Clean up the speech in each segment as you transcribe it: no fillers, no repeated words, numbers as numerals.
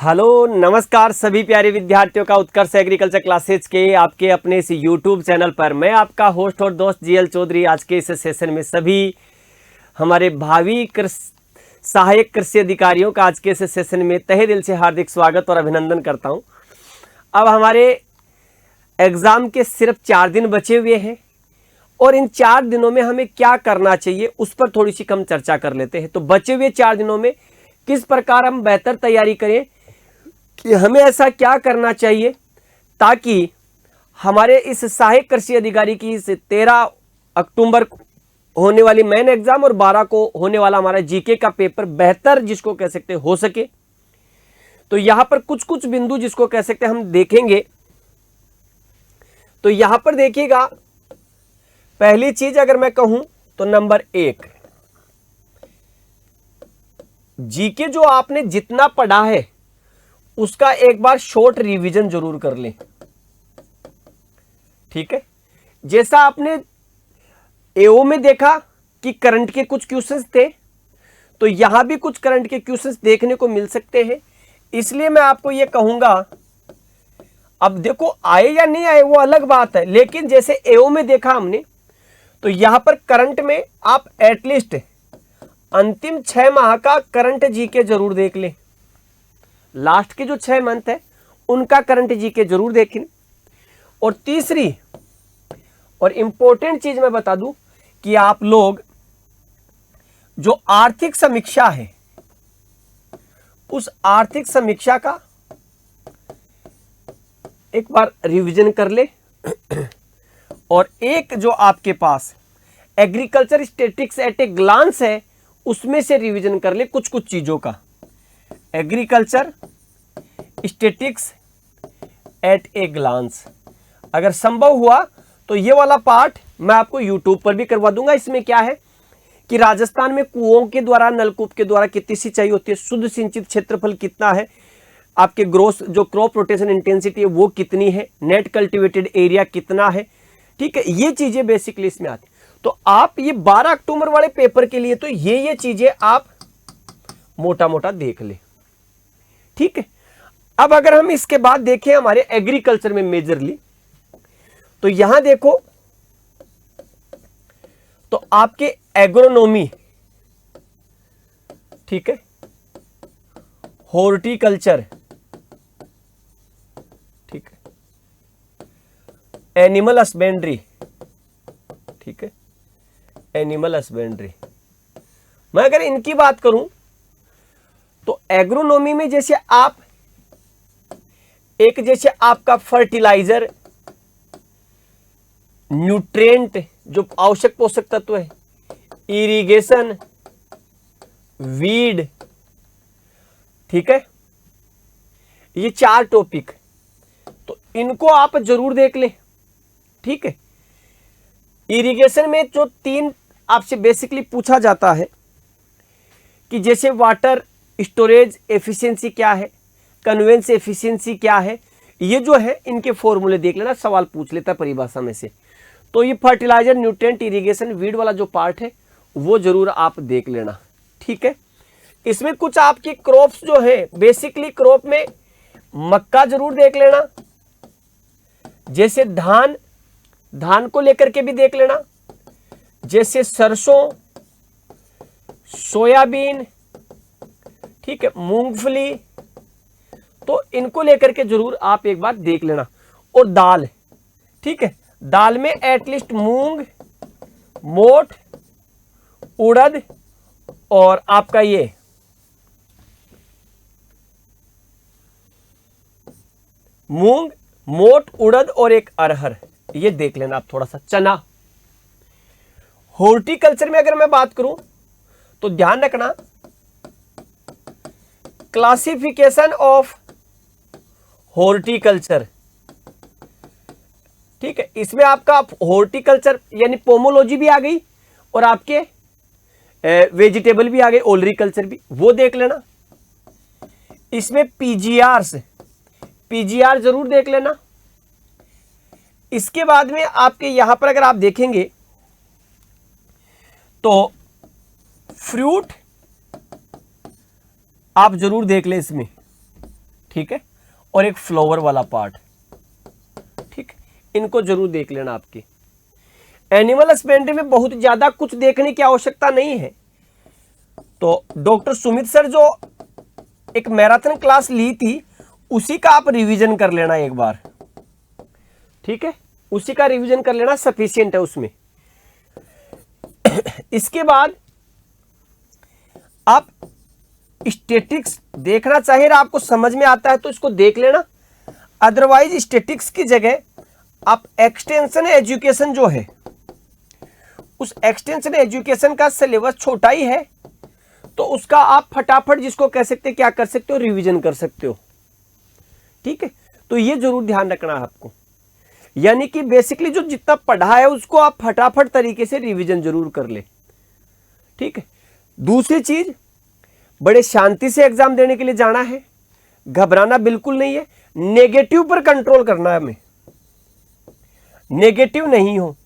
Hello नमस्कार सभी प्यारे विद्यार्थियों का उत्कर्ष एग्रीकल्चर क्लासेज के आपके अपने इस यूट्यूब चैनल पर मैं आपका होस्ट और दोस्त जीएल चौधरी। आज के इस सेशन में सभी हमारे भावी सहायक कृषि अधिकारियों का आज के इस सेशन में तहे दिल से हार्दिक स्वागत और अभिनंदन करता हूं। अब हमारे एग्ज़ाम के सिर्फ 4 दिन बचे हुए हैं और इन 4 दिनों में हमें क्या करना चाहिए उस पर थोड़ी सी कम चर्चा कर लेते हैं। तो बचे हुए 4 दिनों में किस प्रकार हम बेहतर तैयारी करें कि हमें ऐसा क्या करना चाहिए ताकि हमारे इस सहायक कृषि अधिकारी की इस 13 अक्टूबर को होने वाली मेन एग्जाम और 12 को होने वाला हमारा जीके का पेपर बेहतर जिसको कह सकते हो सके। तो यहां पर कुछ कुछ बिंदु जिसको कह सकते हैं हम देखेंगे। तो यहां पर देखिएगा, पहली चीज अगर मैं कहूं तो नंबर 1, जीके जो आपने जितना पढ़ा है उसका एक बार शॉर्ट रिवीजन जरूर कर लें। ठीक है, जैसा आपने एओ में देखा कि करंट के कुछ क्वेश्चंस थे, तो यहां भी कुछ करंट के क्वेश्चंस देखने को मिल सकते हैं। इसलिए मैं आपको यह कहूंगा, अब देखो आए या नहीं आए वो अलग बात है, लेकिन जैसे एओ में देखा हमने, तो यहां पर करंट में आप एटलीस्ट अंतिम 6 माह का करंट जीके जरूर देख लें। लास्ट के जो 6 मंथ है उनका करंट जीके जरूर देखें। और तीसरी और इंपॉर्टेंट चीज मैं बता दूं कि आप लोग जो आर्थिक समीक्षा है उस आर्थिक समीक्षा का एक बार रिवीजन कर ले। और एक जो आपके पास agriculture statistics at a glance है उसमें से रिवीजन कर ले कुछ कुछ चीजों का। Agriculture statistics at a glance अगर संभव हुआ तो ये वाला पार्ट मैं आपको यूट्यूब पर भी करवा दूंगा। इसमें क्या है कि राजस्थान में कुओं के द्वारा, नलकूप के द्वारा कितनी सिंचाई होती है, शुद्ध सिंचित क्षेत्रफल कितना है, आपके ग्रोस जो क्रॉप रोटेशन इंटेंसिटी है वो कितनी है, नेट कल्टिवेटेड एरिया कितना है। ठीक है, ये चीजें बेसिकली इसमें आती। तो आप ये 12 अक्टूबर वाले पेपर के लिए तो ये चीजें आप मोटा मोटा देख ले। ठीक है, अब अगर हम इसके बाद देखें हमारे एग्रीकल्चर में मेजरली, तो यहां देखो तो आपके एग्रोनॉमी, ठीक है, हॉर्टिकल्चर, ठीक है, एनिमल हस्बेंड्री, ठीक है, एनिमल हस्बेंड्री। मैं अगर इनकी बात करूं तो एग्रोनॉमी में जैसे आप एक जैसे आपका फर्टिलाइजर, न्यूट्रिएंट जो आवश्यक पोषक तत्व है, इरिगेशन, वीड, ठीक है, ये 4 टॉपिक, तो इनको आप जरूर देख लें। ठीक है, इरिगेशन में जो 3 आपसे बेसिकली पूछा जाता है कि जैसे वाटर स्टोरेज एफिशिएंसी क्या है, कन्वेंस एफिशिएंसी क्या है, ये जो है इनके फॉर्मूले देख लेना, सवाल पूछ लेता है परिभाषा में से। तो ये फर्टिलाइजर, न्यूट्रिएंट, इरिगेशन, वीड वाला जो पार्ट है वो जरूर आप देख लेना। ठीक है, इसमें कुछ आपकी क्रॉप्स जो है, बेसिकली क्रॉप में मक्का जरूर देख लेना, जैसे धान को लेकर के भी देख लेना, जैसे सरसों, सोयाबीन, ठीक है, मूंगफली, तो इनको लेकर के जरूर आप एक बार देख लेना। और दाल, ठीक है, दाल में एटलीस्ट मूंग, मोठ, उड़द और आपका ये मूंग, मोठ, उड़द और एक अरहर, ये देख लेना आप थोड़ा सा। चना। हॉर्टिकल्चर में अगर मैं बात करूं तो ध्यान रखना, क्लासिफिकेशन ऑफ हॉर्टिकल्चर, ठीक है, इसमें आपका हॉर्टिकल्चर यानी पोमोलॉजी भी आ गई और आपके वेजिटेबल भी आ गए, ओलरीकल्चर भी, वो देख लेना। इसमें पीजीआर जरूर देख लेना। इसके बाद में आपके यहां पर अगर आप देखेंगे तो फ्रूट आप जरूर देख लें इसमें, ठीक है, और एक फ्लावर वाला पार्ट, ठीक, इनको जरूर देख लेना। आपके एनिमल हस्बेंड्री में बहुत ज्यादा कुछ देखने की आवश्यकता नहीं है। तो डॉक्टर सुमित सर जो एक मैराथन क्लास ली थी उसी का आप रिवीजन कर लेना एक बार, ठीक है, उसी का रिवीजन कर लेना, सफिशिएंट है उसमें। इसके बाद आप स्टैटिक्स देखना चाहिए, आपको समझ में आता है तो इसको देख लेना, अदरवाइज स्टैटिक्स की जगह आप एक्सटेंशन एजुकेशन जो है, उस एक्सटेंशन एजुकेशन का सिलेबस छोटा ही है तो उसका आप फटाफट जिसको कह सकते हैं क्या कर सकते हो, रिवीजन कर सकते हो, ठीक है। तो ये जरूर ध्यान रखना है आपको, यानी कि बेसिकली जो जितना पढ़ा है उसको आप फटाफट तरीके से रिवीजन जरूर कर ले, ठीक है। दूसरी चीज, बड़े शांति से एग्जाम देने के लिए जाना है, घबराना बिल्कुल नहीं है, नेगेटिव पर कंट्रोल करना है हमें, नेगेटिव नहीं हो।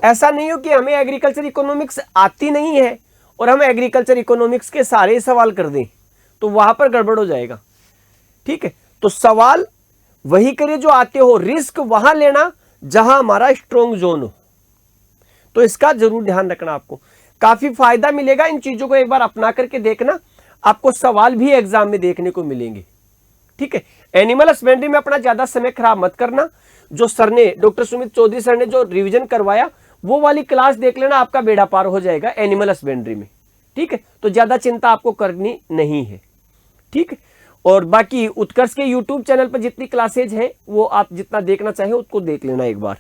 ऐसा नहीं हो कि हमें एग्रीकल्चर इकोनॉमिक्स आती नहीं है और हम एग्रीकल्चर इकोनॉमिक्स के सारे सवाल कर दें, तो वहां पर गड़बड़ हो जाएगा, ठीक है। तो सवाल वही करिए जो आते हो, रिस्क वहां लेना जहां हमारा स्ट्रॉन्ग जोन हो। तो इसका जरूर ध्यान रखना, आपको काफी फायदा मिलेगा। इन चीजों को एक बार अपना करके देखना, आपको सवाल भी एग्जाम में देखने को मिलेंगे, ठीक है। एनिमल हस्बेंड्री में अपना ज्यादा समय खराब मत करना। जो सर ने, डॉक्टर सुमित चौधरी सर ने जो रिवीजन करवाया वो वाली क्लास देख लेना, आपका बेड़ा पार हो जाएगा एनिमल हस्बेंड्री में, ठीक है। तो ज्यादा चिंता आपको करनी नहीं है, ठीक है। और बाकी उत्कर्ष के यूट्यूब चैनल पर जितनी क्लासेज हैं वो आप जितना देखना चाहे उसको देख लेना एक बार।